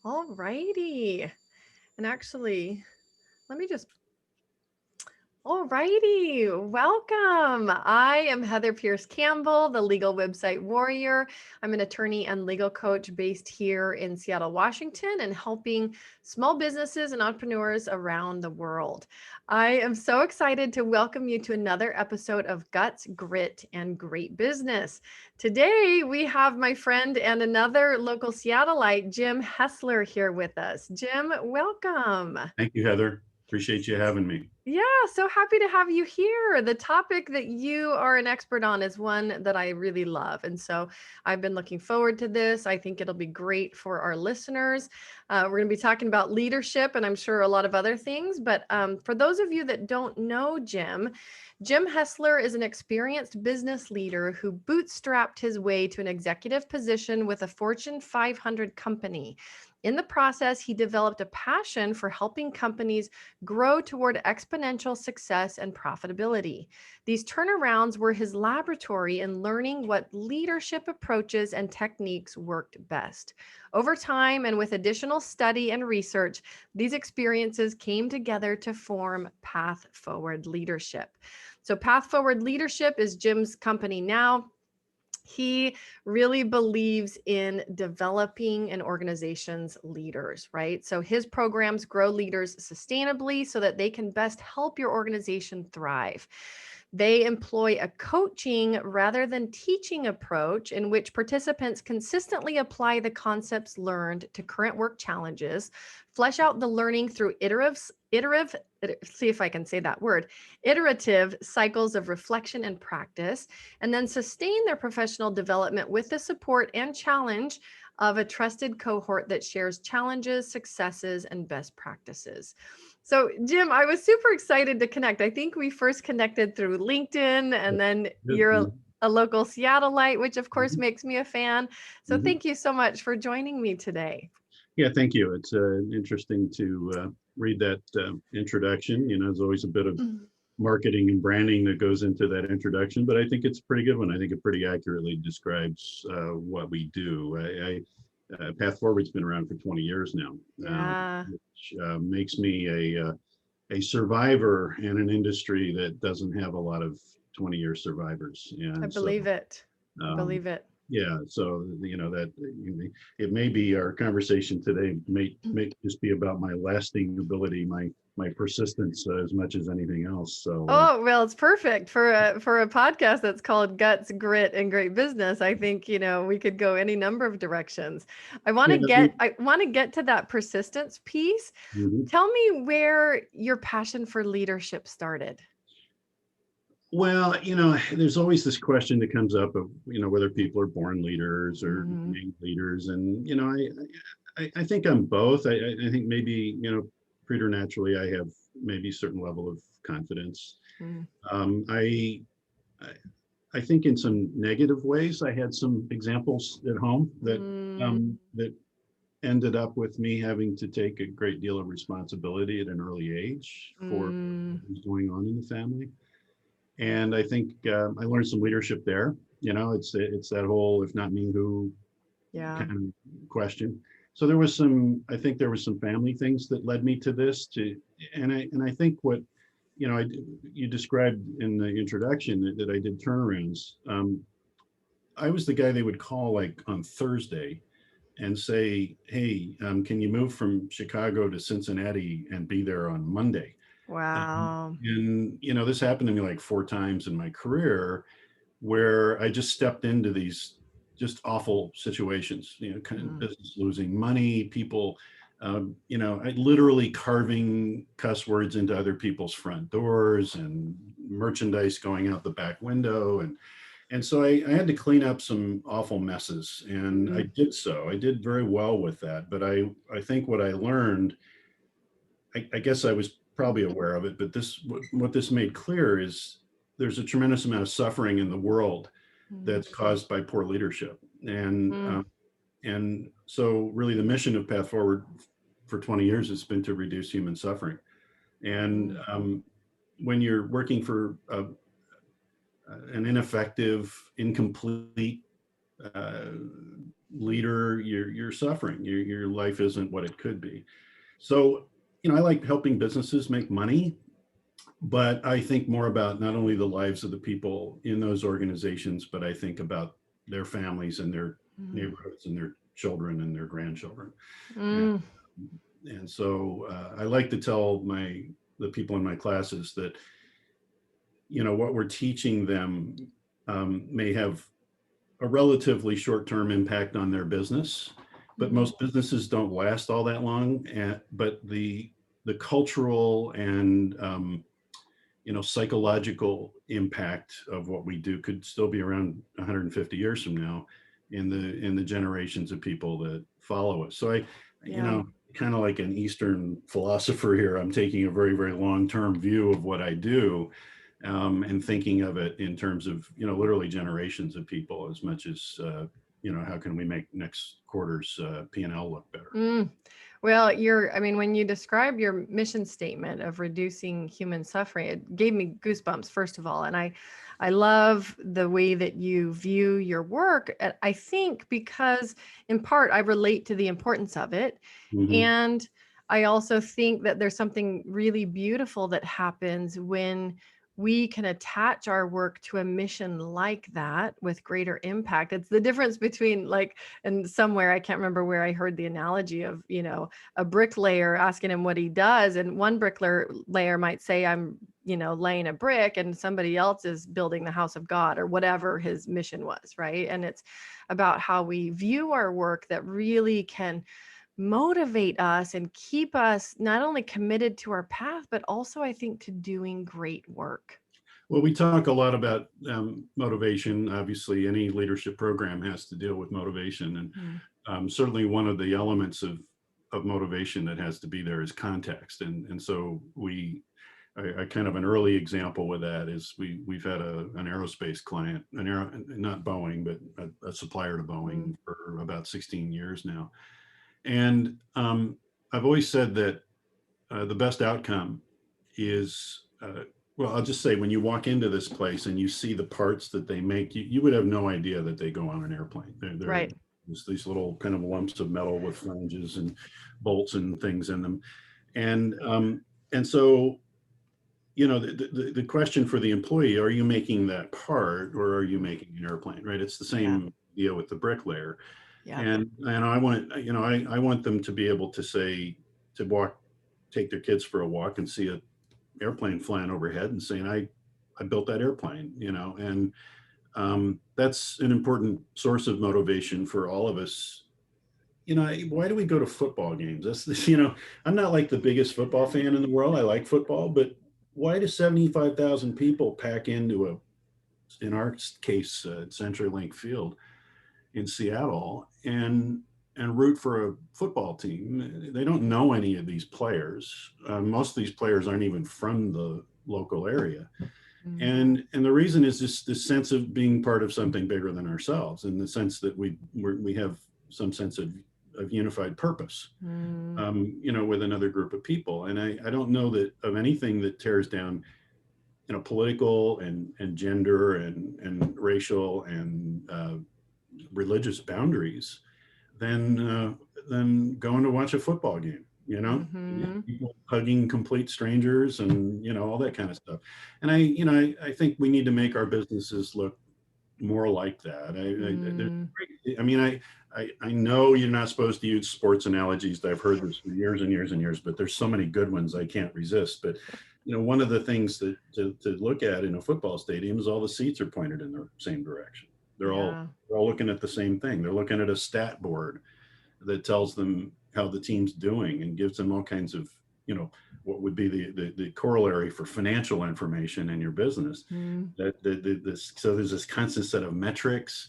All righty. And actually, let me just all righty. Welcome. I am Heather Pierce Campbell, the legal website warrior. I'm an attorney and legal coach based here in Seattle, Washington, and helping small businesses and entrepreneurs around the world. I am so excited to welcome you to another episode of Guts, Grit, and Great Business. Today, we have my friend and another local Seattleite, Jim Hessler, here with us. Jim, welcome. Thank you, Heather. Appreciate you having me. Yeah, so happy to have you here. The topic that you are an expert on is one that I really love. And so I've been looking forward to this. I think it'll be great for our listeners. We're going to be talking about leadership and I'm sure a lot of other things. But for those of you that don't know Jim, Jim Hessler is an experienced business leader who bootstrapped his way to an executive position with a Fortune 500 company. In the process, he developed a passion for helping companies grow toward exponential success and profitability. These turnarounds were his laboratory in learning what leadership approaches and techniques worked best. Over time and with additional study and research, these experiences came together to form Path Forward Leadership. So, Path Forward Leadership is Jim's company now. He really believes in developing an organization's leaders, right? So his programs grow leaders sustainably so that they can best help your organization thrive. They employ a coaching rather than teaching approach in which participants consistently apply the concepts learned to current work challenges, flesh out the learning through see if I can say that word, iterative cycles of reflection and practice, and then sustain their professional development with the support and challenge of a trusted cohort that shares challenges, successes, and best practices. So, Jim, I was super excited to connect. I think we first connected through LinkedIn, and then you're a local Seattleite, which of course makes me a fan. So, Mhm. thank you so much for joining me today. Yeah, thank you. It's interesting to read that introduction. There's always a bit of marketing and branding that goes into that introduction, but I think it's a pretty good one. I think it pretty accurately describes what we do. Path Forward's been around for 20 years now, Yeah, which makes me a survivor in an industry that doesn't have a lot of 20-year survivors. I And so believe it. I um, believe it. yeah, so that it may be our conversation today may just be about my lasting ability, my persistence as much as anything else. So Oh, well, it's perfect for a podcast that's called Guts, Grit, and Great Business. I think, we could go any number of directions. yeah, I want to get to that persistence piece. mhm. Tell me where your passion for leadership started. Well, there's always this question that comes up of whether people are born leaders or Mhm. made leaders, and I think I'm both. I think maybe preternaturally I have maybe a certain level of confidence. Mm. Um, I I I think in some negative ways, I had some examples at home Mm. that ended up with me having to take a great deal of responsibility at an early age for Mm. what was going on in the family. And I think I learned some leadership there. It's that whole "if not me, who" Yeah. kind of question. So there was some. I think there was some family things that led me to this. And I think what you described in the introduction that I did turnarounds. I was the guy they would call like on Thursday and say, "Hey, can you move from Chicago to Cincinnati and be there on Monday?" Wow. And this happened to me like four times in my career, where I just stepped into these just awful situations. Kind of Mm. business losing money, people. I literally carving cuss words into other people's front doors and merchandise going out the back window, and so I had to clean up some awful messes, and I Mm. did so. I did very well with that. But I think what I learned, I guess I was probably aware of it, but what this made clear is there's a tremendous amount of suffering in the world Mm. that's caused by poor leadership, and Mm. so really the mission of Path Forward for 20 years has been to reduce human suffering. And Mm. when you're working for an ineffective, incomplete, uh, leader, you're suffering. Your life isn't what it could be. So, I like helping businesses make money, but I think more about not only the lives of the people in those organizations, but I think about their families and their Mm. neighborhoods and their children and their grandchildren. And, Mm. and so I like to tell the people in my classes that, what we're teaching them may have a relatively short-term impact on their business, but Mhm. most businesses don't last all that long. But the cultural and psychological impact of what we do could still be around 150 years from now in the generations of people that follow us. So Yeah. kind of like an Eastern philosopher here, I'm taking a very, very long-term view of what I do, and thinking of it in terms of, literally generations of people as much as, how can we make next quarter's P&L look better? Mm. Well, I mean, when you described your mission statement of reducing human suffering, it gave me goosebumps, first of all. And I love the way that you view your work. And I think because in part I relate to the importance of it. Hmm. And I also think that there's something really beautiful that happens when we can attach our work to a mission like that with greater impact. It's the difference between, like, and somewhere I can't remember where I heard the analogy of, a bricklayer asking him what he does, and one bricklayer might say, I'm, laying a brick, and somebody else is building the house of God, or whatever his mission was, right? And it's about how we view our work that really can motivate us and keep us not only committed to our path, but also, I think, to doing great work. Well, we talk a lot about motivation. Obviously, any leadership program has to deal with motivation, and Mm. certainly one of the elements of motivation that has to be there is context. And so I kind of an early example with that is we've had an aerospace client, not Boeing, but a supplier to Mm. Boeing for about 16 years now. And I've always said that the best outcome is, well, I'll just say when you walk into this place and you see the parts that they make, you would have no idea that they go on an airplane. They're Right. just these little kind of lumps of metal with flanges and bolts and things in them. And so, the question for the employee, are you making that part or are you Mm. making an airplane, right? It's the Yeah. same deal with the bricklayer. Yeah. And I want them to be able to say, take their kids for a walk and see a airplane flying overhead and saying, I built that airplane, and that's an important source of motivation for all of us. Why do we go to football games? I'm not like the biggest football fan in the world. I like football, but why do 75,000 people pack into in our case, CenturyLink Field in Seattle and root for a football team? They don't know any of these players. Most of these players aren't even from the local area. Mm. And the reason is this sense of being part of something bigger than ourselves, in the sense that we have some sense of unified purpose, Mm. with another group of people. And I don't know that of anything that tears down, political and gender and racial and religious boundaries than going to watch a football game. Mhm. People hugging complete strangers and all that kind of stuff. And I think we need to make our businesses look more like that. Mm. I mean, I know you're not supposed to use sports analogies. I've heard this for years and years and years, but there's so many good ones I can't resist. But one of the things that to look at in a football stadium is all the seats are pointed in the same direction. They're all Yeah. they're all looking at the same thing. They're looking at a stat board that tells them how the team's doing and gives them all kinds of, what would be the corollary for financial information in your business. Mm. So there's this constant set of metrics.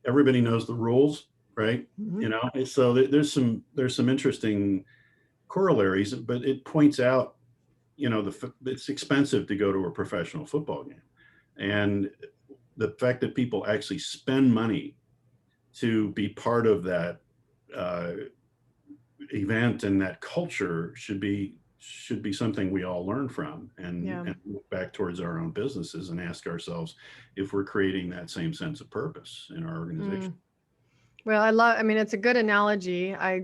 Everybody knows the rules, right? Mhm. So there's some interesting corollaries, but it points out, it's expensive to go to a professional football game, and the fact that people actually spend money to be part of that uh, event and that culture should be something we all learn from, Yeah. and look back towards our own businesses and ask ourselves if we're creating that same sense of purpose in our organization. Mm. Well, I mean, it's a good analogy. I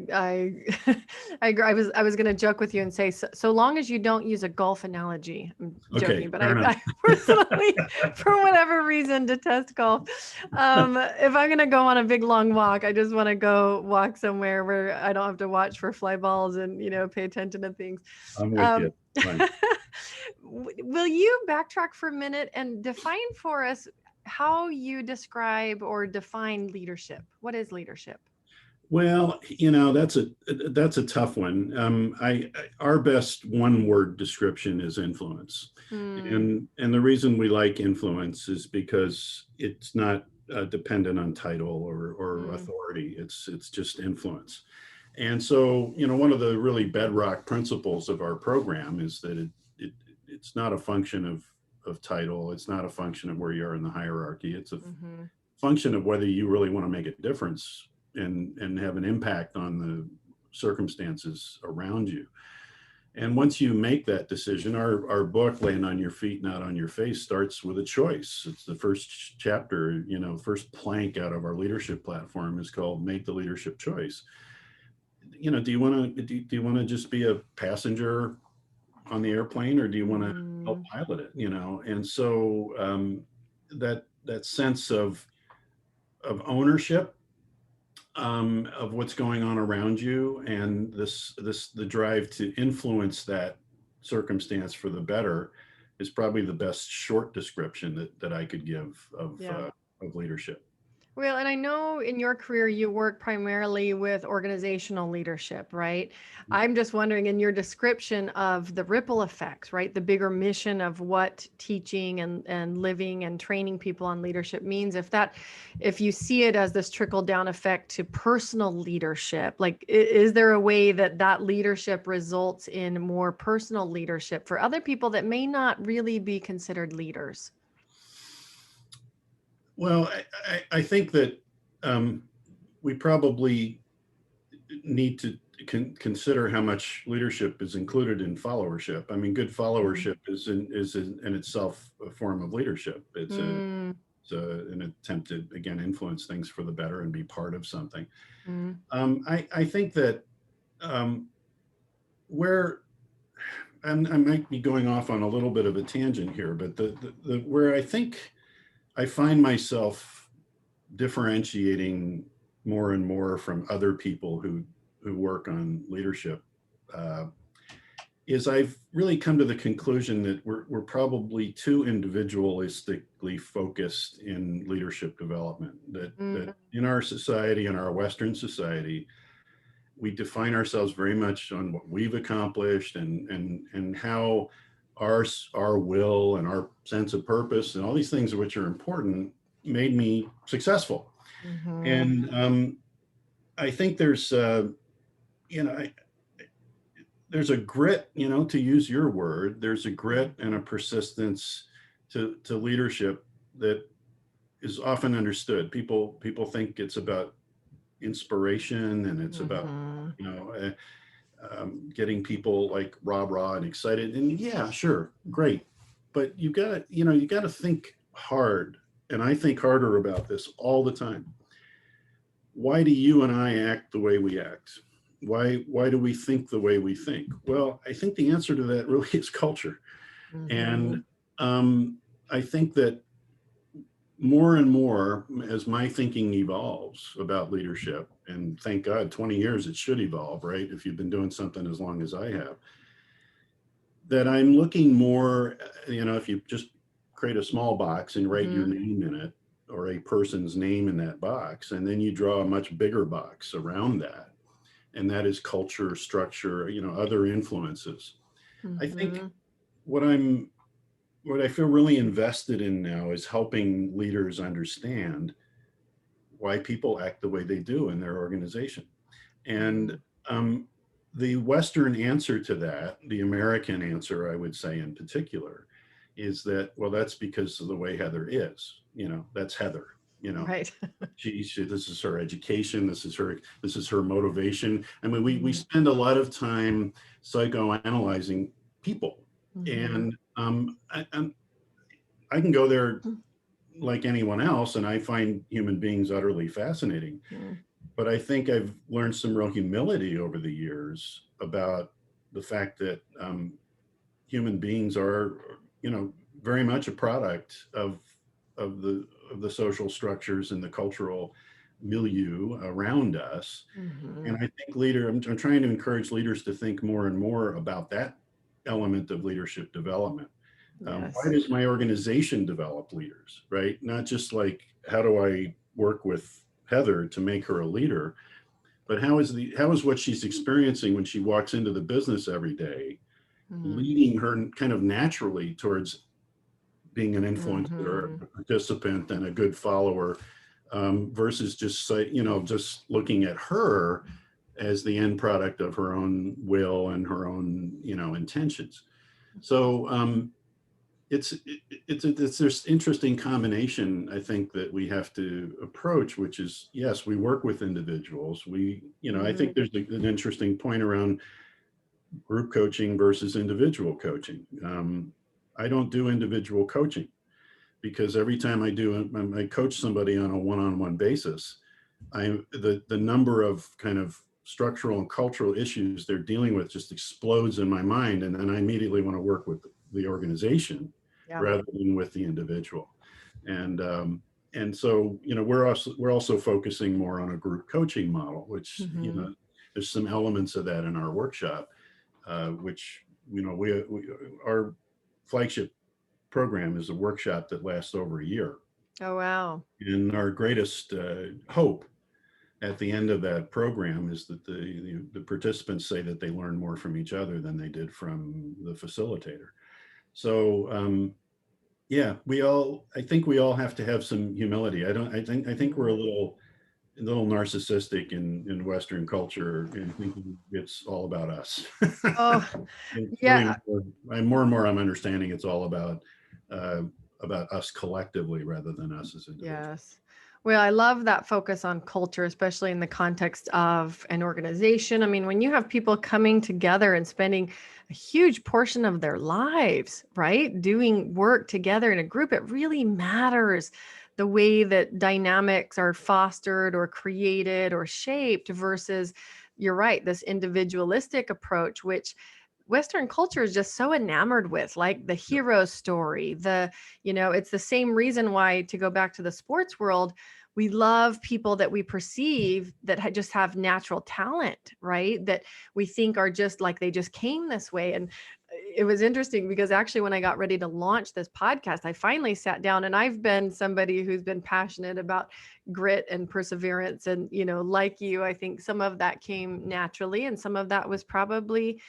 agree. I was going to joke with you and say, so long as you don't use a golf analogy. I'm Okay, joking, but fair enough. I personally, for whatever reason, detest golf. If I'm going to go on a big long walk, I just want to go walk somewhere where I don't have to watch for fly balls and, pay attention to things. I'm with you. Um, Fine. will you backtrack for a minute and define for us how you describe or define leadership? What is leadership? Well, that's a tough one. Our best one word description is influence, Hmm. and the reason we like influence is because it's not dependent on title or Mm. authority. It's just influence. And so, one of the really bedrock principles of our program is that it it's not a function of title. It's not a function of where you are in the hierarchy. It's a Hmm. function of whether you really want to make a difference and have an impact on the circumstances around you. And once you make that decision, our book, Land on Your Feet, Not on Your Face, starts with a choice. It's the first chapter, first plank out of our leadership platform is called Make the Leadership Choice. Do you want to do you want to just be a passenger on the airplane, or do you want to help Mm. pilot it? And so that sense of ownership of what's going on around you, and the drive to influence that circumstance for the better is probably the best short description that I could give Yeah. of leadership. Well, and I know in your career you work primarily with organizational leadership, right? I'm just wondering in your description of the ripple effects, right? The bigger mission of what teaching and living and training people on leadership means, if you see it as this trickle down effect to personal leadership, like is there a way that that leadership results in more personal leadership for other people that may not really be considered leaders? Well, I think that um, we probably need to consider how much leadership is included in followership. I mean, good followership is in itself a form of leadership. Mm-hmm. An attempt to again influence things for the better and be part of something. Mm-hmm. I think that um, where I might be going off on a little bit of a tangent here, but the where I think I find myself differentiating more and more from other people who work on leadership uh, is I've really come to the conclusion that we're probably too individualistically focused in leadership development. That in our society, in our Western society, we define ourselves very much on what we've accomplished and how our will and our sense of purpose and all these things which are important made me successful. Mm-hmm. And I think you know, I, there's a grit, to use your word, there's a grit and a persistence to leadership that is often understood. People think it's about inspiration and it's about, Mm-hmm. getting people like rah rah and excited. And yeah, sure, great, but you got to think hard. And I think harder about this all the time. Why do you and I act the way we act? Why do we think the way we think? Well, I think the answer to that really is culture. Mm-hmm. And I think that more and more as my thinking evolves about leadership, and thank God 20 years it should evolve, right? If you've been doing something as long as I have, that I'm looking more, if you just create a small box and write your Mm-hmm. name in it or a person's name in that box, and then you draw a much bigger box around that. And that is culture, structure, other influences. I think Mm-hmm. what I'm what I feel really invested in now is helping leaders understand why people act the way they do in their organization. And um, the Western answer to that, the American answer, I would say in particular, is that, well, that's because of the way Heather is. That's Heather. You know, Right. this is her education. This is her motivation. I mean, we Mm-hmm. spend a lot of time psychoanalyzing people, Mm-hmm. and I can go there like anyone else, and I find human beings utterly fascinating. but I think I've learned some real humility over the years about the fact that human beings are, very much a product of the social structures and the cultural milieu around us. And Hmm. I think I'm trying to encourage leaders to think more and more about that element of leadership development. Why Yes. does my organization develop leaders, right? Not just like, how do I work with Heather to make her a leader, but how is what she's experiencing when she walks into the business every day leading her kind of naturally towards being an influencer, Mm-hmm. a participant, and a good follower, versus just just looking at her as the end product of her own will and her own intentions. So it's this interesting combination, I think, that we have to approach, which is, yes, we work with individuals. I Hmm. think there's an interesting point around group coaching versus individual coaching. I don't do individual coaching because every time I coach somebody on a one-on-one basis, the number of kind of structural and cultural issues they're dealing with just explodes in my mind, and then I immediately want to work with the organization Yeah. rather than with the individual. And so we're also focusing more on a group coaching model, which Hmm. there's some elements of that in our workshop, which we our flagship program is a workshop that lasts over a year. Oh, wow. And our greatest hope at the end of that program is that the participants say that they learn more from each other than they did from the facilitator. So yeah, I think we all have to have some humility. I think we're Mhm. a little narcissistic in Western culture and thinking it's all about us. Oh, It's yeah. really more and more I'm understanding it's all uh, about us collectively rather than us as individuals. Yes. Well, I love that focus on culture, especially in the context of an organization. I mean, when you have people coming together and spending a huge portion of their lives, right, doing work together in a group, it really matters the way that dynamics are fostered or created or shaped versus, you're right, this individualistic approach, which Western culture is just so enamored with, like the Yep. hero story, it's the same reason why, to go back to the sports world, we love people that we perceive that just have natural talent, right? That we think are just like they just came this way. And it was interesting because actually, when I got ready to launch this podcast, I finally sat down, and I've been somebody who's been passionate about grit and perseverance. And, like you, I think some of that came naturally, and some of that was probably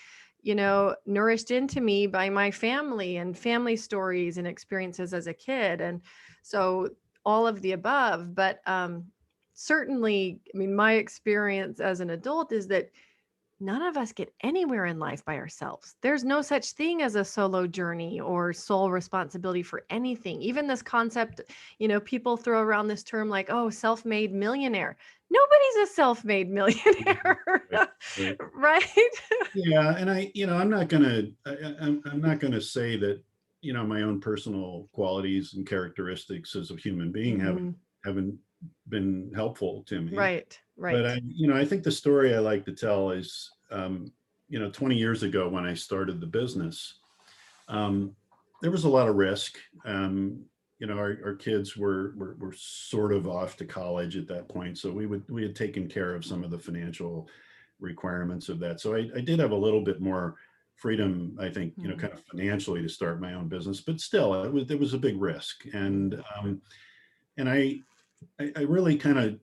nourished into me by my family and family stories and experiences as a kid. And so all of the above. But certainly, I mean, my experience as an adult is that none of us get anywhere in life by ourselves. There's no such thing as a solo journey or sole responsibility for anything. Even this concept, people throw around this term like, oh, self made millionaire. Nobody's a self made Mhm. millionaire, Right. Right. right? Yeah, and I'm not gonna say that my own personal qualities and characteristics as a human being haven't Mhm. haven't been helpful to me. Right, But right. I think the story I like to tell is 20 years ago when I started the business, um, there was a lot of risk. Our kids were sort of off to college at that point, so we had taken care of some of the financial requirements of that. So I did have a little bit more freedom, I think, Mhm, kind of financially to start my own business, but still, it was a big risk, mhm. and I really kind of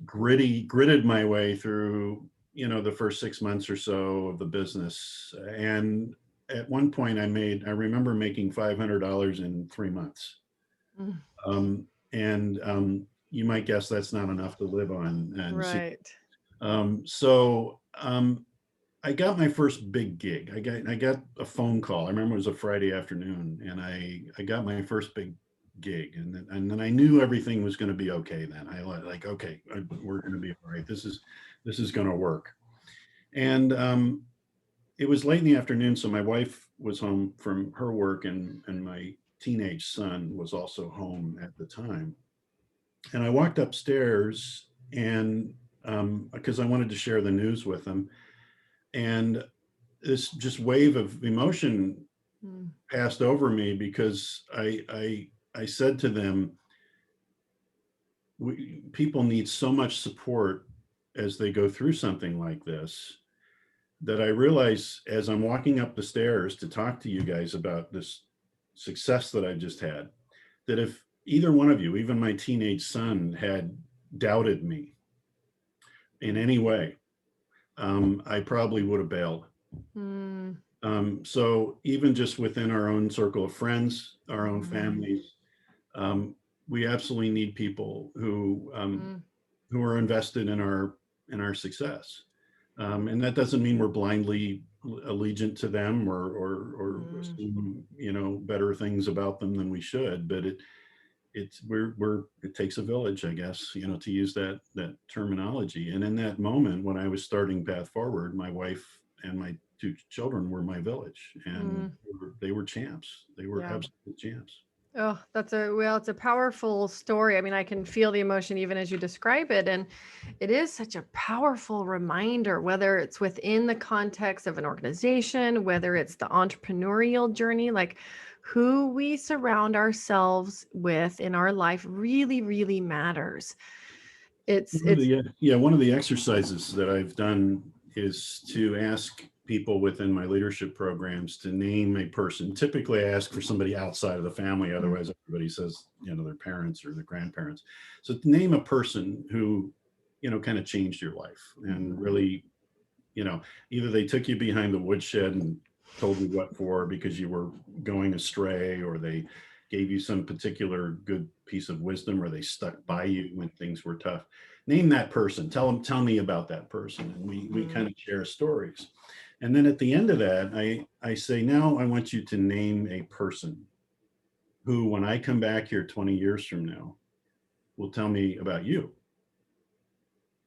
gritted my way through the first 6 months or so of the business. And at one point I remember making $500 in 3 months. Mm. And you might guess that's not enough to live on. And see, Right. so I got my first big gig. I got a phone call. I remember it was a Friday afternoon, and I got my first big gig, and then I knew everything was going to be okay. Then I like, okay, we're going to be all right. This is going to work. And it was late in the afternoon, so my wife was home from her work, and my teenage son was also home at the time. And I walked upstairs and because I wanted to share the news with them. And this just wave of emotion Mm, passed over me because I said to them, people need so much support as they go through something like this, that I realize as I'm walking up the stairs to talk to you guys about this success that I just had, that if either one of you, even my teenage son, had doubted me in any way, I probably would have bailed. mm, So even just within our own circle of friends, our own mm, families, um, we absolutely need people mm, who are invested in our success. And that doesn't mean we're blindly allegiant to them, or mm, assume, better things about them than we should. But it takes a village, I guess, to use that terminology. And in that moment, when I was starting Path Forward, my wife and my two children were my village, and mm. they were champs. They were Yeah. absolute champs. Oh, it's a powerful story. I mean, I can feel the emotion even as you describe it. And it is such a powerful reminder, whether it's within the context of an organization, whether it's the entrepreneurial journey, like who we surround ourselves with in our life really, really matters. It's One of the exercises that I've done is to ask people within my leadership programs to name a person. Typically, I ask for somebody outside of the family. mm, Otherwise, everybody says, their parents or their grandparents. So to name a person who, kind of changed your life and mhm, really, you know, either they took you behind the woodshed and told you what for because you were going astray, or they gave you some particular good piece of wisdom, or they stuck by you when things were tough. Name that person. Tell me about that person, and we kind mm, of share stories. And then at the end of that, I say, now I want you to name a person who, when I come back here 20 years from now, will tell me about you,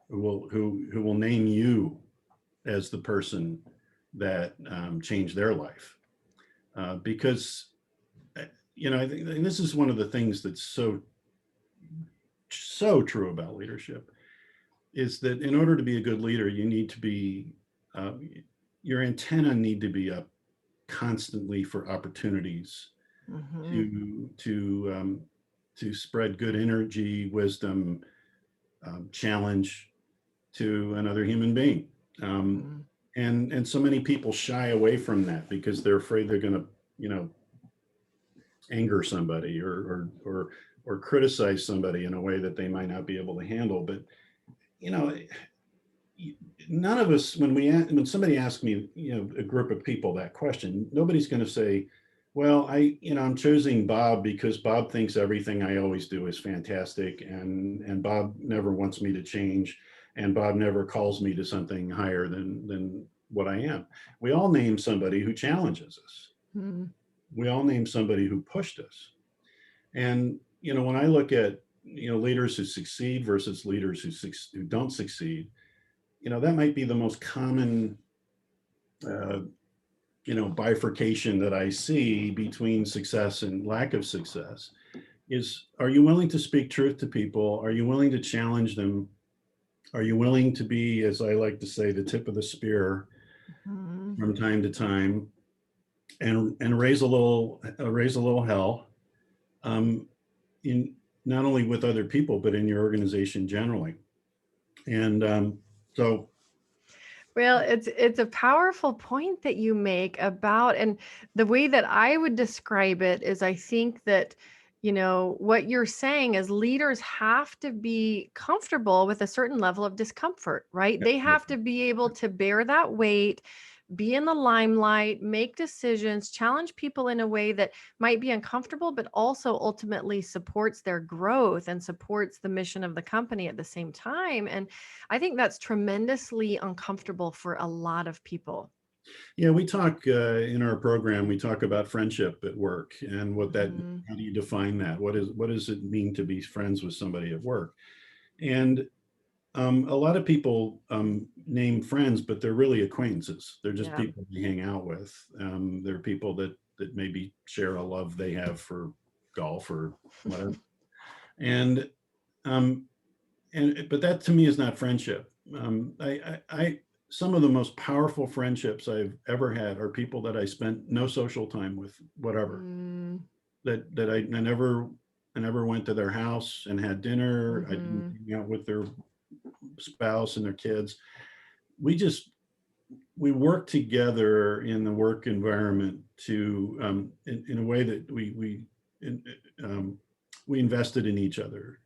who will name you as the person that changed their life. Because I think, and this is one of the things that's so true about leadership, is that in order to be a good leader, you need to be uh, your antenna need to be up constantly for opportunities mhm, to spread good energy, wisdom, challenge to another human being. Um, mm, and so many people shy away from that because they're afraid they're going to, anger somebody, or criticize somebody in a way that they might not be able to handle. But you know, none of us, when somebody asks me, a group of people that question, nobody's going to say, well, I'm choosing Bob because Bob thinks everything I always do is fantastic, and Bob never wants me to change, and Bob never calls me to something higher than what I am. We all name somebody who challenges us. mm. We all name somebody who pushed us. And when I look at leaders who succeed versus leaders who don't succeed, that might be the most common uh, bifurcation that I see between success and lack of success. Is, are you willing to speak truth to people? Are you willing to challenge them? Are you willing to be, as I like to say, the tip of the spear Mhm. from time to time, and raise a little hell, um, in not only with other people but in your organization generally? And so Well, it's a powerful point that you make about, and the way that I would describe it is I think that, what you're saying is leaders have to be comfortable with a certain level of discomfort, right? They have to be able to bear that weight, be in the limelight, make decisions, challenge people in a way that might be uncomfortable, but also ultimately supports their growth and supports the mission of the company at the same time. And I think that's tremendously uncomfortable for a lot of people. yeah, we talk in our program, we talk about friendship at work, and Mhm. how do you define that? What does it mean to be friends with somebody at work? And a lot of people name friends, but they're really acquaintances. They're just Yeah. people we hang out with. They're people that maybe share a love they have for golf or whatever. And um, but that to me is not friendship. Some of the most powerful friendships I've ever had are people that I spent no social time with, whatever. Mm, That I never went to their house and had dinner. I didn't mhm. hang out with their spouse and their kids. We just we work together in the work environment to in a way that in, um, we invested in each other,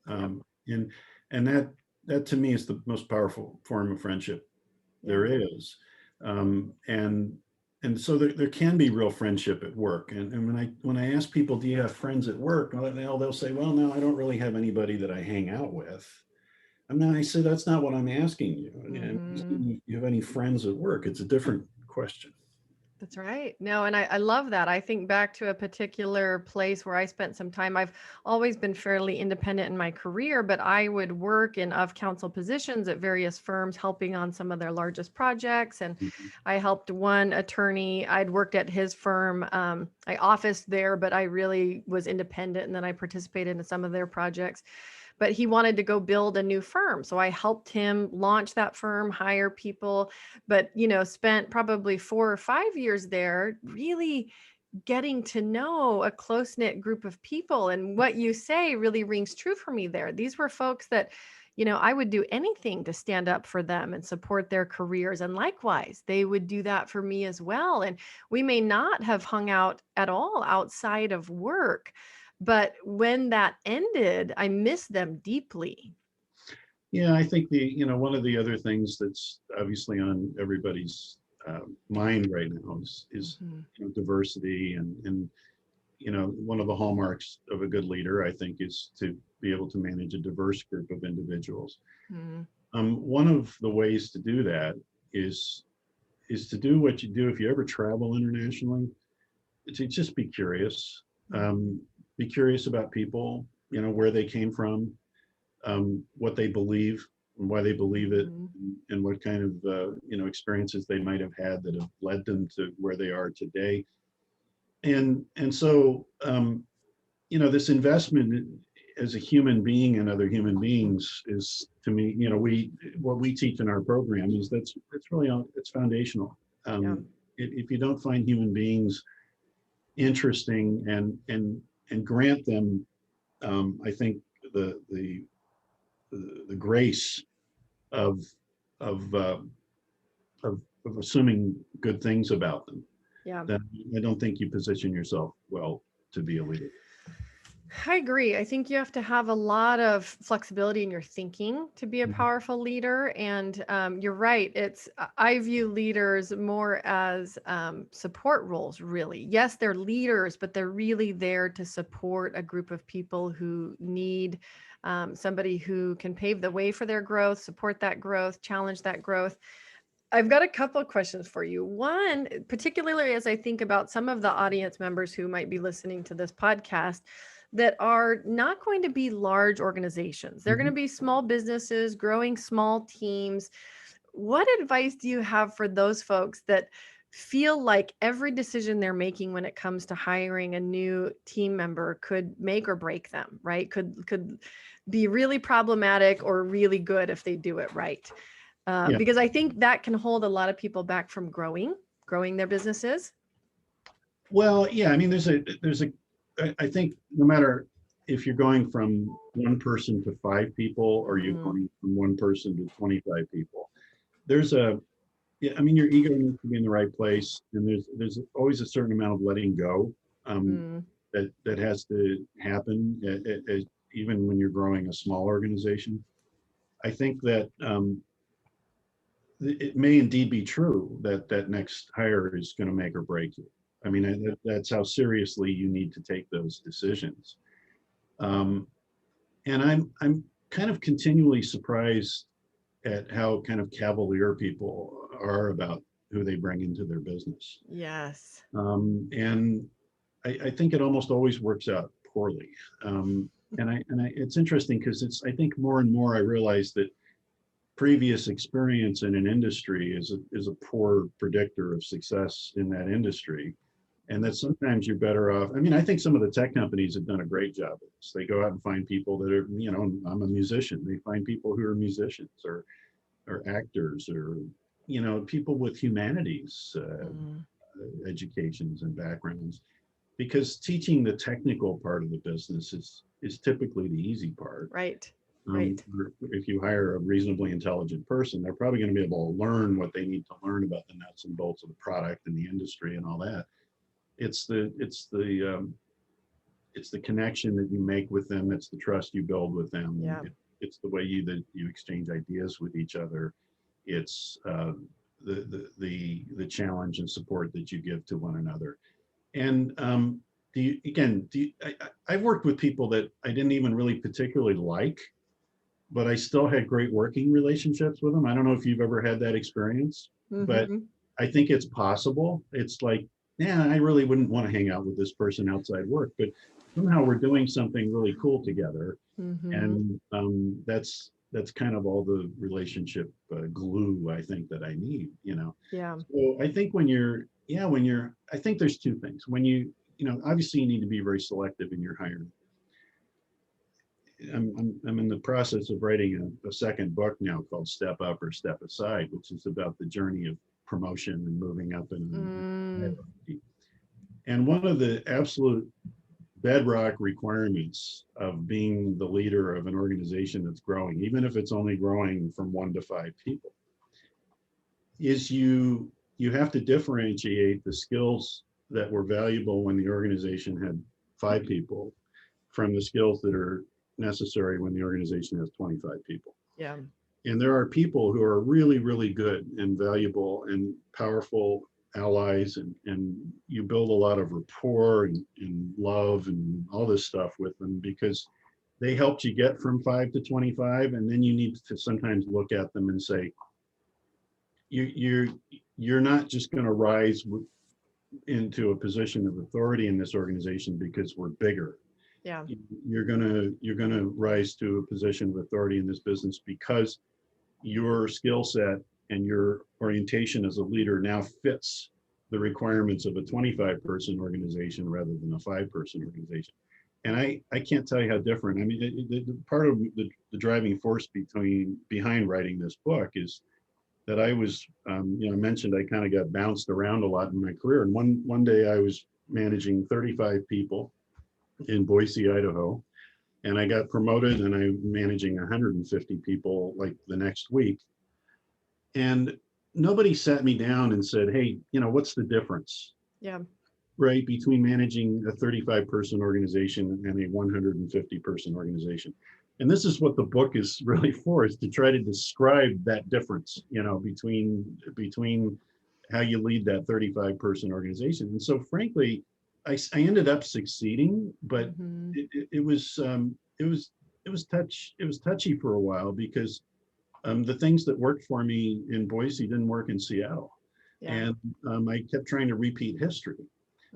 Yep. and that to me is the most powerful form of friendship Yeah. there is. And so there can be real friendship at work. And when I ask people, do you have friends at work? Well, they'll say, well, no, I don't really have anybody that I hang out with. I said, that's not what I'm asking you. I'm asking Mhm. you, you have any friends at work? It's a different question. That's right. No, and I love that. I think back to a particular place where I spent some time. I've always been fairly independent in my career, but I would work in of counsel positions at various firms, helping on some of their largest projects. And Mhm. I helped one attorney. I'd worked at his firm. I officed there, but I really was independent. And then I participated in some of their projects, but he wanted to go build a new firm. So I helped him launch that firm, hire people, but spent probably 4 or 5 years there, really getting to know a close-knit group of people. And what you say really rings true for me there. These were folks that, I would do anything to stand up for them and support their careers. And likewise, they would do that for me as well. And we may not have hung out at all outside of work, but when that ended, I miss them deeply. Yeah, I think one of the other things that's obviously on everybody's mind right now is Mhm. diversity and one of the hallmarks of a good leader, I think, is to be able to manage a diverse group of individuals. Mhm. One of the ways to do that is to do what you do if you ever travel internationally, to just be curious. Mhm. Um, be curious about people, where they came from, what they believe, and why they believe it, Mhm. and what kind of experiences they might have had that have led them to where they are today. And so this investment as a human being and other human beings is, to me, we what we teach in our program is that's really it's foundational. Yeah. If you don't find human beings interesting and grant them, I think the the the grace of of, uh, of assuming good things about them, Yeah. then I don't think you position yourself well to be a leader. I agree. I think you have to have a lot of flexibility in your thinking to be a Mhm. powerful leader. And you're right. I view leaders more as support roles, really. Yes, they're leaders, but they're really there to support a group of people who need somebody who can pave the way for their growth, support that growth, challenge that growth. I've got a couple of questions for you. One, particularly as I think about some of the audience members who might be listening to this podcast that are not going to be large organizations. They're going to Mhm. be small businesses, growing small teams. What advice do you have for those folks that feel like every decision they're making when it comes to hiring a new team member could make or break them, right? Could be really problematic or really good if they do it right. Yeah. Because I think that can hold a lot of people back from growing their businesses. Well, yeah. I mean, I think no matter if you're going from one person to five people or you're Mhm. going from one person to 25 people, there's a yeah. I mean, your ego needs to be in the right place, and there's always a certain amount of letting go Mm. that has to happen, even when you're growing a small organization. I think that it may indeed be true that that next hire is going to make or break you. I mean, that's how seriously you need to take those decisions. Um, and I'm kind of continually surprised at how kind of cavalier people are about who they bring into their business. Yes. And I think it almost always works out poorly. It's interesting because I think more and more I realize that previous experience in an industry is a poor predictor of success in that industry. And that sometimes you're better off. I mean, I think some of the tech companies have done a great job of this. They go out and find people that are, I'm a musician. They find people who are musicians or actors or, people with humanities Mm, educations and backgrounds. Because teaching the technical part of the business is typically the easy part. right. Right. If you hire a reasonably intelligent person, they're probably going to be able to learn what they need to learn about the nuts and bolts of the product and the industry and all that. It's the connection that you make with them. It's the trust you build with them. Yeah. It's the way you exchange ideas with each other. It's the challenge and support that you give to one another. And I've worked with people that I didn't even really particularly like, but I still had great working relationships with them. I don't know if you've ever had that experience, but Hmm. I think it's possible. It's like, yeah, I really wouldn't want to hang out with this person outside work, but somehow we're doing something really cool together. Hmm. And that's kind of all the relationship glue I think that I need. Yeah. So I think I think there's two things. Obviously you need to be very selective in your hiring. I'm in the process of writing a second book now called Step Up or Step Aside, which is about the journey of promotion and moving up in Mm, hierarchy. And one of the absolute bedrock requirements of being the leader of an organization that's growing, even if it's only growing from 1 to 5 people, is you have to differentiate the skills that were valuable when the organization had 5 people from the skills that are necessary when the organization has 25 people. yeah. And there are people who are really, really good and valuable and powerful allies, and you build a lot of rapport and love and all this stuff with them because they helped you get from 5 to 25. And then you need to sometimes look at them and say, you're you're not just going to rise into a position of authority in this organization because we're bigger. Yeah. You're gonna rise to a position of authority in this business because your skill set and your orientation as a leader now fits the requirements of a 25-person organization rather than a 5-person organization. And I can't tell you how different. I mean, part of the driving force behind writing this book is that I was, I mentioned I kind of got bounced around a lot in my career. And one day I was managing 35 people in Boise, Idaho, and I got promoted and I'm managing 150 people like the next week. And nobody sat me down and said, hey, what's the difference, Yeah. right, between managing a 35-person organization and a 150-person organization? And this is what the book is really for, is to try to describe that difference, between how you lead that 35-person organization. And so frankly, I ended up succeeding, but Hmm. it was touchy for a while because the things that worked for me in Boise didn't work in Seattle. Yeah. And I kept trying to repeat history.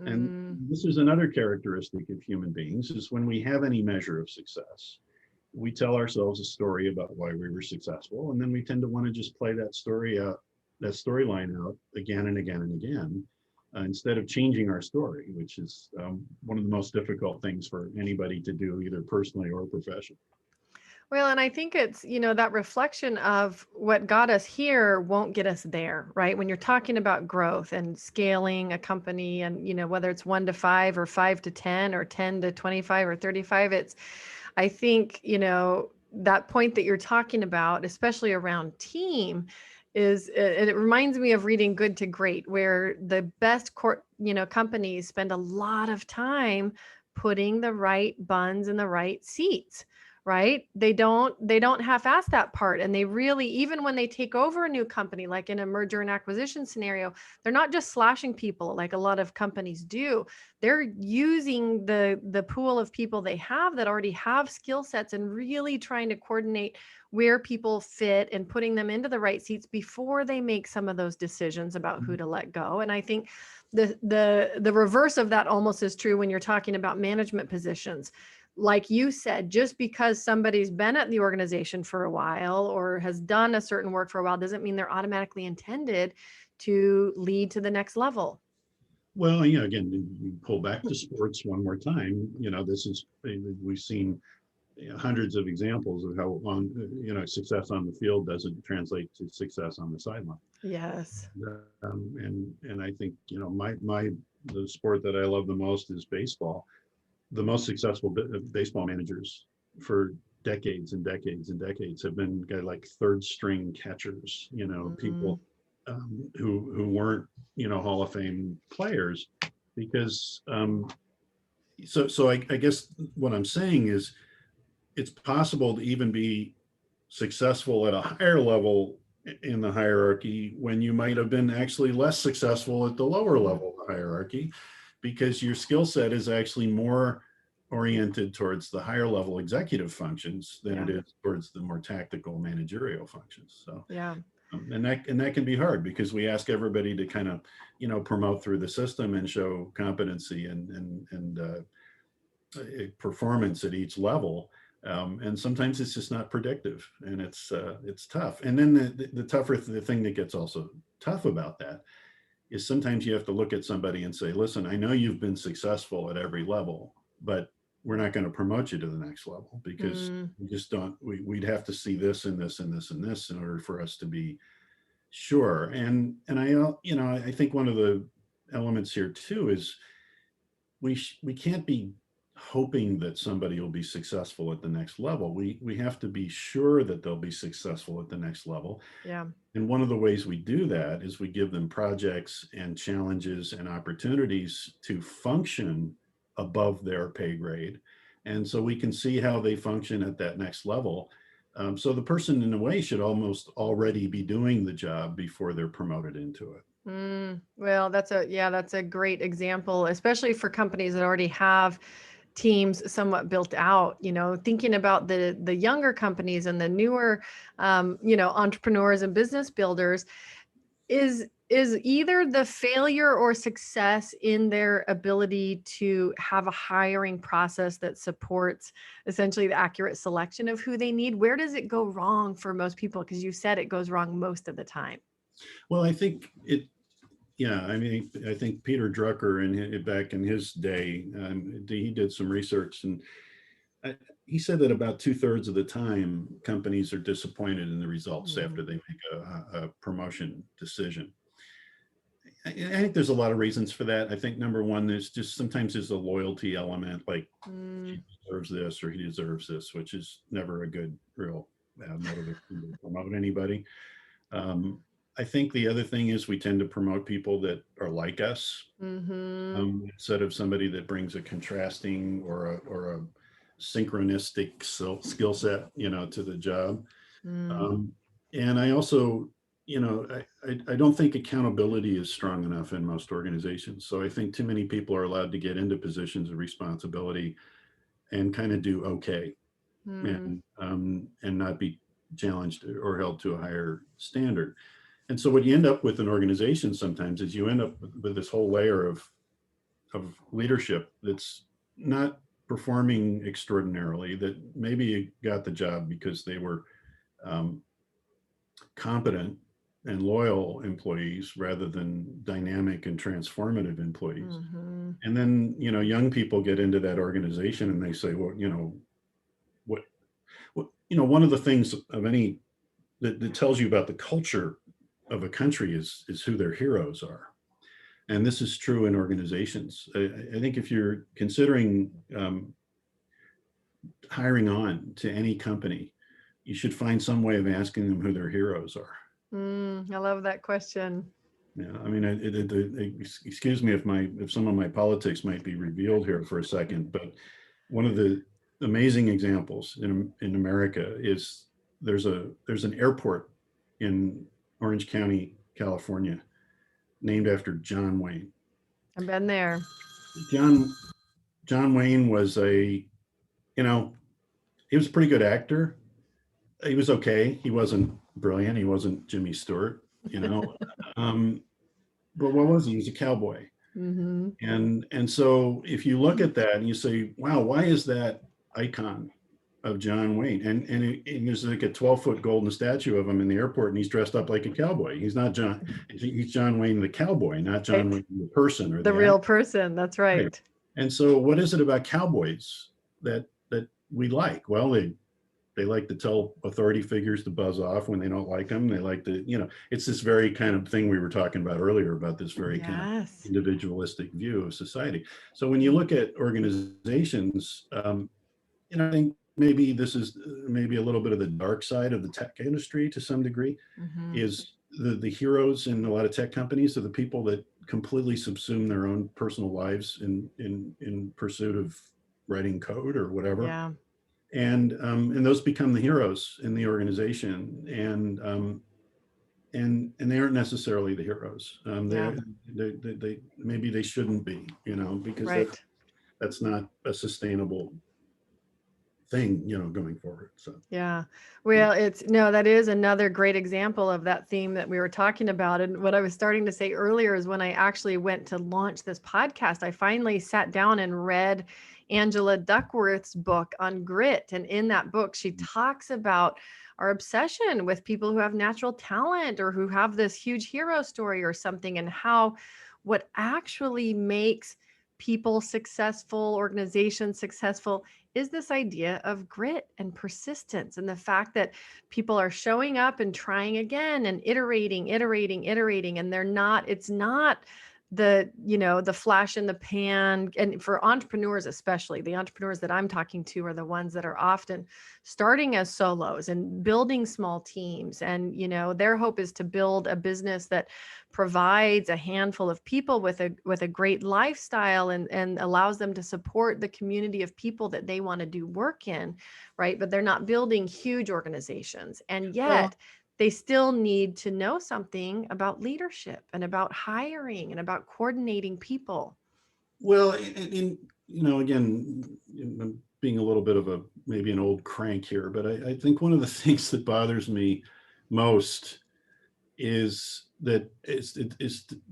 And Mm, this is another characteristic of human beings, is when we have any measure of success, we tell ourselves a story about why we were successful, and then we tend to want to just play that storyline out again and again and again, instead of changing our story, which is one of the most difficult things for anybody to do, either personally or professionally. well, and I think it's, that reflection of what got us here won't get us there, right? When you're talking about growth and scaling a company and, whether it's 1 to 5 or 5 to 10 or 10 to 25 or 35, I think, that point that you're talking about, especially around team, it reminds me of reading Good to Great, where the best companies spend a lot of time putting the right buns in the right seats, right? They don't half-ass that part, and they really, even when they take over a new company, like in a merger and acquisition scenario, they're not just slashing people like a lot of companies do. They're using the pool of people they have that already have skill sets and really trying to coordinate where people fit and putting them into the right seats before they make some of those decisions about who to let go. And I think the reverse of that almost is true when you're talking about management positions. Like you said, just because somebody's been at the organization for a while or has done a certain work for a while doesn't mean they're automatically intended to lead to the next level. Well, yeah, again, you pull back to sports one more time, this is, we've seen hundreds of examples of how long, success on the field doesn't translate to success on the sideline. Yes. And I think, the sport that I love the most is baseball. The most successful baseball managers for decades and decades and decades have been guys like third string catchers, Mm, people who weren't, Hall of Fame players, because I guess what I'm saying is it's possible to even be successful at a higher level in the hierarchy when you might have been actually less successful at the lower mm, level of the hierarchy, because your skill set is actually more oriented towards the higher level executive functions than yeah. it is towards the more tactical managerial functions. So Yeah. and that can be hard because we ask everybody to kind of promote through the system and show competency and performance at each level. And sometimes it's just not predictive, and it's tough. And then the tougher the thing that gets also tough about that is sometimes you have to look at somebody and say, listen, I know you've been successful at every level, but we're not going to promote you to the next level because Mm, we just don't, we'd have to see this and this and this and this in order for us to be sure. And I think one of the elements here too is we can't be hoping that somebody will be successful at the next level. We have to be sure that they'll be successful at the next level. yeah. And one of the ways we do that is we give them projects and challenges and opportunities to function above their pay grade. And so we can see how they function at that next level. So the person in a way should almost already be doing the job before they're promoted into it. Well, that's a great example, especially for companies that already have teams somewhat built out. Thinking about the younger companies and the newer, entrepreneurs and business builders, is either the failure or success in their ability to have a hiring process that supports essentially the accurate selection of who they need. Where does it go wrong for most people? Because you said it goes wrong most of the time. Well, I think yeah, I mean, I think Peter Drucker back in his day, he did some research, and I, he said that about 2/3 of the time companies are disappointed in the results Mm, after they make a promotion decision. I think there's a lot of reasons for that. I think number one, there's just sometimes there's a loyalty element, like mm, she deserves this or he deserves this, which is never a good real motivation to promote anybody. Um, I think the other thing is we tend to promote people that are like us, mm-hmm, instead of somebody that brings a contrasting or a synchronistic skill set, to the job. mm, Um, and I also, I don't think accountability is strong enough in most organizations. So I think too many people are allowed to get into positions of responsibility and kind of do okay, mm, and not be challenged or held to a higher standard. And so what you end up with in organizations sometimes is you end up with this whole layer of leadership that's not performing extraordinarily, that maybe got the job because they were um, competent and loyal employees rather than dynamic and transformative employees. mm-hmm. And then, young people get into that organization and they say, well, what, one of the things of any that tells you about the culture of a country is who their heroes are. And this is true in organizations. I think if you're considering hiring on to any company, you should find some way of asking them who their heroes are. I love that question. Yeah, I mean, excuse me if some of my politics might be revealed here for a second, but one of the amazing examples in America is there's an airport in Orange County, California, named after John Wayne. I've been there. John John Wayne was you know, he was a pretty good actor. He was okay. He wasn't brilliant. He wasn't Jimmy Stewart, you know. Um, but what was he? He was a cowboy. Mm-hmm. And so if you look at that and you say, wow, why is that icon? of John Wayne, and there's like a 12-foot golden statue of him in the airport, and he's dressed up like a cowboy. He's not John, he's John Wayne the cowboy, not John Right. Wayne the person or The the real actor. person. That's Right. right. And so, what is it about cowboys that we like? Well, they like to tell authority figures to buzz off when they don't like them. They like to, it's this very kind of thing we were talking about earlier about this very kind of Yes. individualistic view of society. So when you look at organizations, I think maybe this is maybe a little bit of the dark side of the tech industry to some degree, Mm-hmm. is the heroes in a lot of tech companies are the people that completely subsume their own personal lives in pursuit of writing code or whatever, Yeah. and those become the heroes in the organization, and they aren't necessarily the heroes. Yeah. They maybe they shouldn't be, because Right. that's not a sustainable thing, going forward. So Yeah. yeah. Well, that is another great example of that theme that we were talking about. And what I was starting to say earlier is when I actually went to launch this podcast, I finally sat down and read Angela Duckworth's book on grit. And in that book, she talks about our obsession with people who have natural talent or who have this huge hero story or something, and how what actually makes people successful, organizations successful, is this idea of grit and persistence, and the fact that people are showing up and trying again and iterating, and it's not the flash in the pan. And for entrepreneurs, especially the entrepreneurs that I'm talking to, are the ones that are often starting as solos and building small teams, and their hope is to build a business that provides a handful of people with a great lifestyle, and allows them to support the community of people that they want to do work in, right? But they're not building huge organizations, and Well, yet they still need to know something about leadership and about hiring and about coordinating people. well, again, I'm being a little bit of maybe an old crank here, but I think one of the things that bothers me most is that it's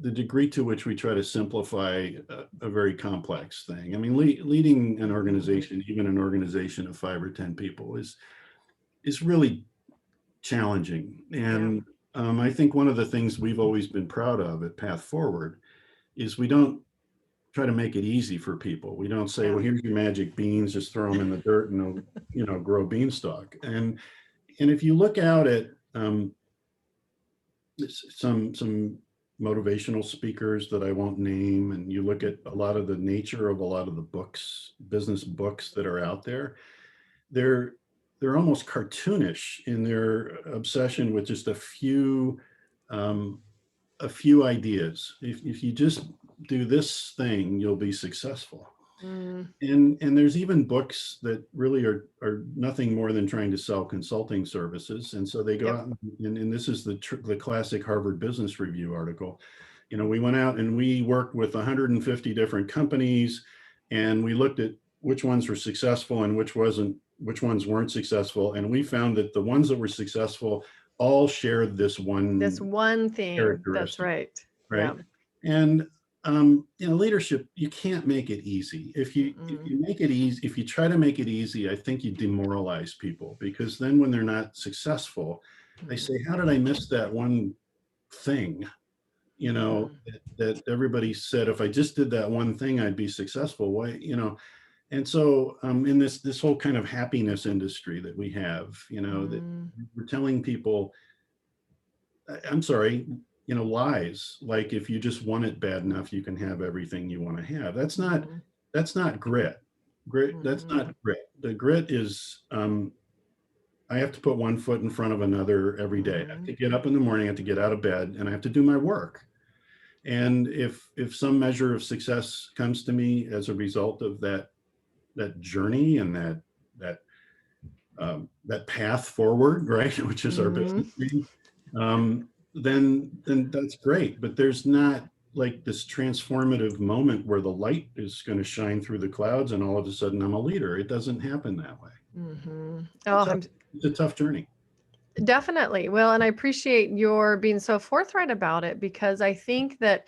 the degree to which we try to simplify a very complex thing. I mean, leading an organization, even an organization of 5 or 10 people, is really challenging. Yeah. And I think one of the things we've always been proud of at Path Forward is we don't try to make it easy for people. We don't say, Yeah. well, here's your magic beans, just throw them in the dirt and they'll, grow beanstalk. And if you look out at some motivational speakers that I won't name, and you look at a lot of the nature of a lot of the books, business books that are out there, they're they're almost cartoonish in their obsession with just um, a few ideas. If you just do this thing, you'll be successful. Mm, And there's even books that really are nothing more than trying to sell consulting services. And so they go yep. out and this is the classic Harvard Business Review article. We went out and we worked with 150 different companies, and we looked at which ones were successful and which ones weren't successful. And we found that the ones that were successful all shared this This one one thing. That's characteristic, right. Yeah. right? And leadership, you can't make it easy. If Mm-mm. you make it easy, if you try to make it easy, I think you demoralize people, because then when they're not successful, they say, "How did I miss that one thing?" Mm-hmm. That everybody said, if I just did that one thing, I'd be successful. Why, And so, in this whole kind of happiness industry that we have, that Mm, we're telling people, I'm sorry, lies. Like, if you just want it bad enough, you can have everything you want to have. mm-hmm. That's not grit. That's Mm-hmm. not grit. The grit is, I have to put one foot in front of another every day. I have Mm-hmm. to get up in the morning, I have to get out of bed, and I have to do my work. And if some measure of success comes to me as a result of that journey and that that path forward, right, which is our Mm-hmm. business dream, then that's great. But there's not like this transformative moment where the light is going to shine through the clouds and all of a sudden I'm a leader. It doesn't happen that way. Mm-hmm. It's Oh, a, I'm it's a tough journey. definitely. Well, and I appreciate your being so forthright about it, because I think that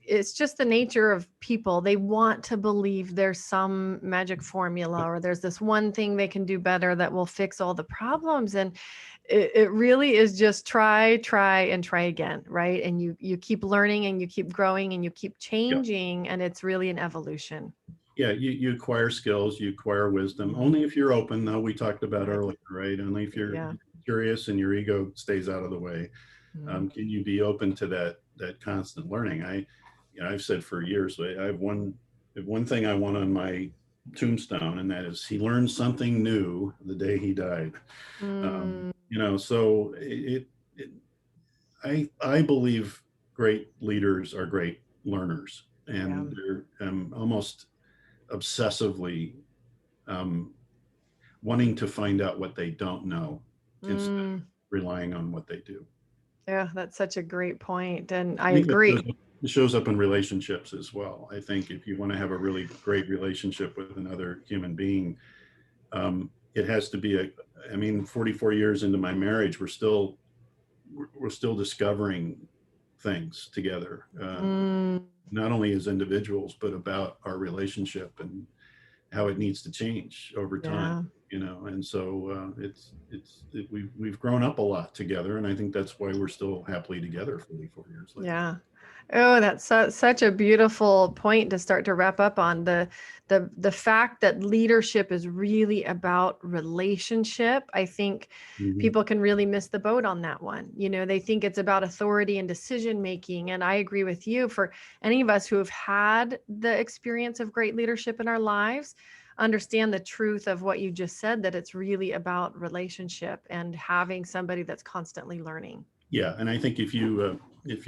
it's just the nature of people. They want to believe there's some magic formula, or there's this one thing they can do better that will fix all the problems. And it really is just try and try again, right? And you keep learning and you keep growing and you keep Yeah. changing, and it's really an evolution. Yeah, you acquire skills, you acquire wisdom, only if you're open, though, we talked about Right. earlier, right? Only if you're Yeah. curious and your ego stays out of the way. Mm. Can you be open to that constant learning? I've said for years, I have one thing I want on my tombstone, and that is he learned something new the day he died. Mm. So I believe great leaders are great learners, Yeah. and they're almost obsessively um, wanting to find out what they don't know instead of Mm. relying on what they do. Yeah, that's such a great point, and I I think agree. it shows up in relationships as well. I think if you want to have a really great relationship with another human being, it has to be I mean, 44 years into my marriage, we're still discovering things together, Mm. not only as individuals, but about our relationship and how it needs to change over time. Yeah. And so we've grown up a lot together, and I think that's why we're still happily together 44 years later. Yeah. Oh, that's such a beautiful point to start to wrap up on. The fact that leadership is really about relationship. I think Mhm. people can really miss the boat on that one. They think it's about authority and decision making. And I agree with you. For any of us who have had the experience of great leadership in our lives, understand the truth of what you just said, that it's really about relationship and having somebody that's constantly learning. Yeah, and I think if you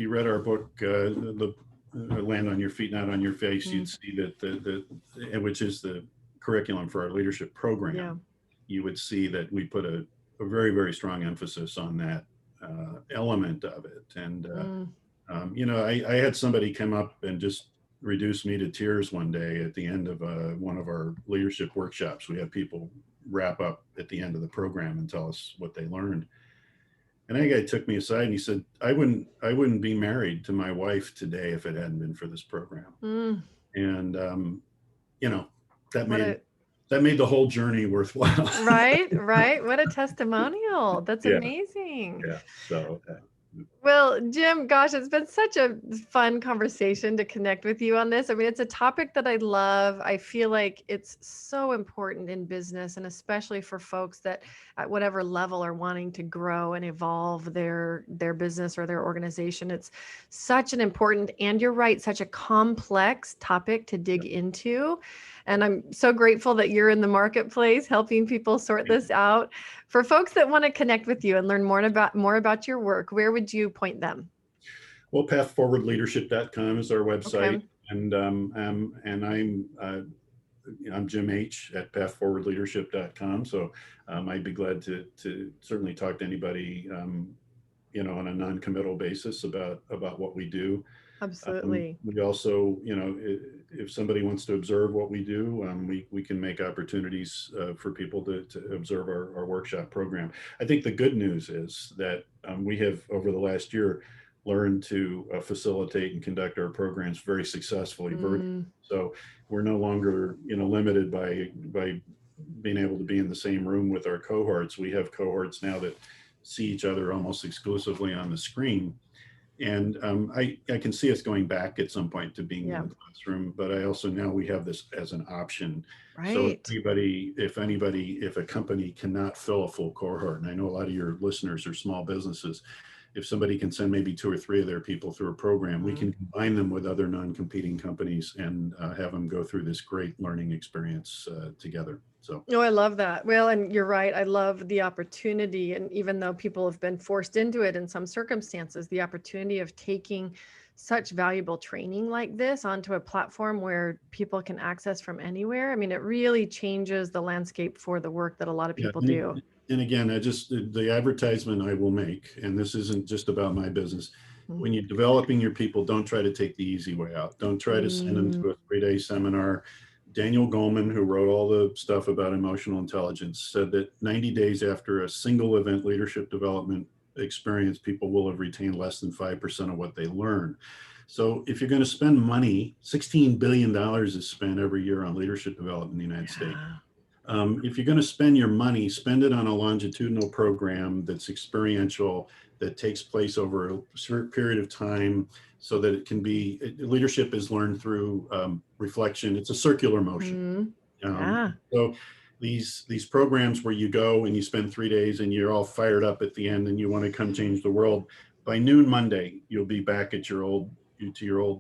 read our book, the Land on Your Feet, Not on Your Face, Mm. you'd see that which is the curriculum for our leadership Yeah. program. You would see that we put a very, very strong emphasis on that element of it. And Mm. I had somebody come up and just reduce me to tears one day at the end of one of our leadership workshops. We had people wrap up at the end of the program and tell us what they learned. And that guy took me aside and he said, I wouldn't be married to my wife today if it hadn't been for this program. Mm. And you know, that What made a that made the whole journey worthwhile. Right, right. What a testimonial. That's Yeah, amazing. yeah. So Well, Jim, gosh, it's been such a fun conversation to connect with you on this. I mean, it's a topic that I love. I feel like it's so important in business, and especially for folks that at whatever level are wanting to grow and evolve their business or their organization. It's such an important, and you're right, such a complex topic to dig into. And I'm so grateful that you're in the marketplace helping people sort yeah. this out. For folks that want to connect with you and learn more about your work, where would you point them? Well, pathforwardleadership.com is our website, Okay. and I'm Jim H at pathforwardleadership.com. So I'd be glad to certainly talk to anybody, on a non-committal basis about what we do. Absolutely. We also, if somebody wants to observe what we do, we can make opportunities for people to observe our workshop program. I think the good news is that we have, over the last year, learned to facilitate and conduct our programs very successfully virtually. Mm. So we're no longer, limited by being able to be in the same room with our cohorts. We have cohorts now that see each other almost exclusively on the screen, and I can see us going back at some point to being in Yeah. the classroom, but I also now we have this as an option. So Right. if a company cannot fill a full cohort, and I know a lot of your listeners are small businesses, if somebody can send maybe 2 or 3 of their people through a program, we Mhm. can combine them with other non-competing companies and have them go through this great learning experience together. So Oh, I love that. Well, and you're right. I love the opportunity. And even though people have been forced into it in some circumstances, the opportunity of taking such valuable training like this onto a platform where people can access from anywhere. I mean, it really changes the landscape for the work that a lot of yeah, people do. and again, I just the advertisement I will make, and this isn't just about my business. Mm. When you're developing your people, don't try to take the easy way out. Don't try to send them Mm. to a 3-day seminar. Daniel Goleman, who wrote all the stuff about emotional intelligence, said that 90 days after a single event leadership development experience, people will have retained less than 5% of what they learn. So if you're going to spend money, $16 billion is spent every year on leadership development in the United States. Yeah. If you're going to spend your money, spend it on a longitudinal program that's experiential, that takes place over a certain period of time, so that it can be, leadership is learned through reflection. It's a circular motion. Yeah. So these programs where you go and you spend 3 days and you're all fired up at the end and you want to come change the world, by noon Monday, you'll be back at your old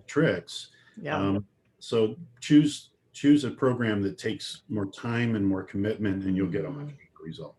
tricks. Yeah. So choose a program that takes more time and more commitment, and you'll get a much better result.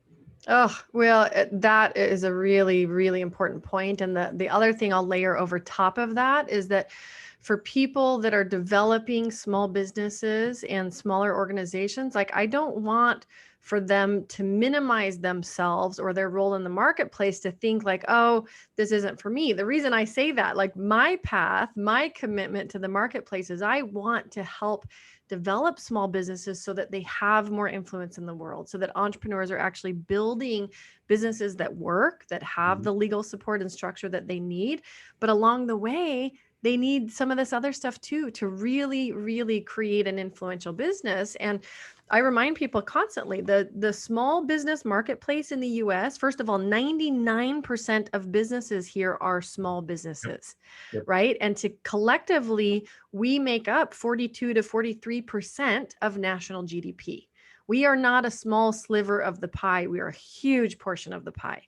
Oh, well, that is a really, really important point. And the other thing I'll layer over top of that is that for people that are developing small businesses and smaller organizations, like, I don't want for them to minimize themselves or their role in the marketplace, to think like, oh, this isn't for me. The reason I say that, like, my path, my commitment to the marketplace is I want to help develop small businesses so that they have more influence in the world, so that entrepreneurs are actually building businesses that work, that have the legal support and structure that they need. But along the way, they need some of this other stuff too, to really, really create an influential business. And I remind people constantly, the small business marketplace in the US, first of all, 99% of businesses here are small businesses, Yep. right? And to collectively, we make up 42 to 43% of national GDP. We are not a small sliver of the pie. We are a huge portion of the pie.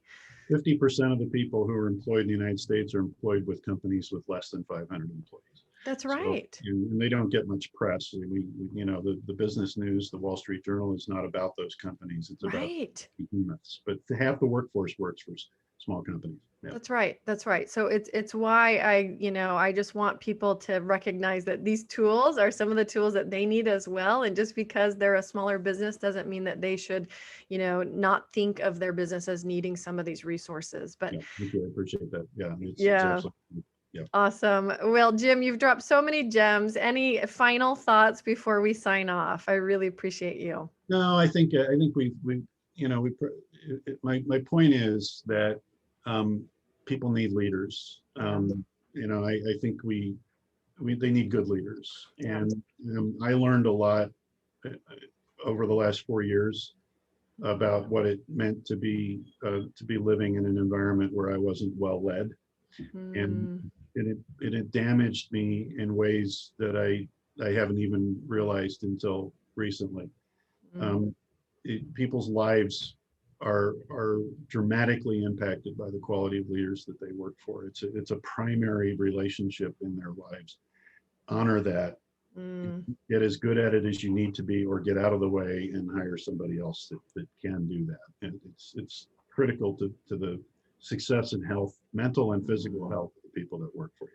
50% of the people who are employed in the United States are employed with companies with less than 500 employees. That's right. So, and they don't get much press. The business news, the Wall Street Journal, is not about those companies. It's about behemoths. But half the workforce works for small companies. Yeah. That's right. That's right. So it's why I just want people to recognize that these tools are some of the tools that they need as well. And just because they're a smaller business doesn't mean that they should, not think of their business as needing some of these resources. But yeah, thank you. I appreciate that. Yeah. It's absolutely. Yeah. Awesome. Well, Jim, you've dropped so many gems. Any final thoughts before we sign off? I really appreciate you. No, I think my point is that people need leaders. I think they need good leaders. Yeah. And I learned a lot over the last 4 years about what it meant to be living in an environment where I wasn't well led. And it damaged me in ways that I haven't even realized until recently. People's lives are dramatically impacted by the quality of leaders that they work for. It's a primary relationship in their lives. Honor that. Get as good at it as you need to be, or get out of the way and hire somebody else that can do that. And it's critical to the success and health, mental and physical health of the people that work for you.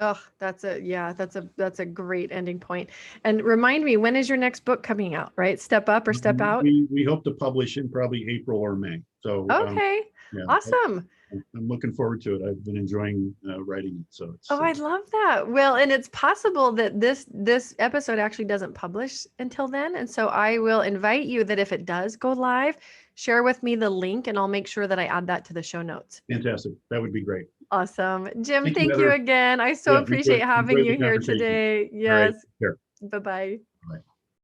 Oh, that's a great ending point. And remind me, when is your next book coming out, right? Step Up or Step Out? We hope to publish in probably April or May. So okay. Yeah, awesome. I'm looking forward to it. I've been enjoying writing it. So I love that. Well, and it's possible that this episode actually doesn't publish until then. And so I will invite you that if it does go live, share with me the link and I'll make sure that I add that to the show notes. Fantastic. That would be great. Awesome. Jim, thank you again. I so appreciate having you here today. Yes. Right. Sure. Bye-bye.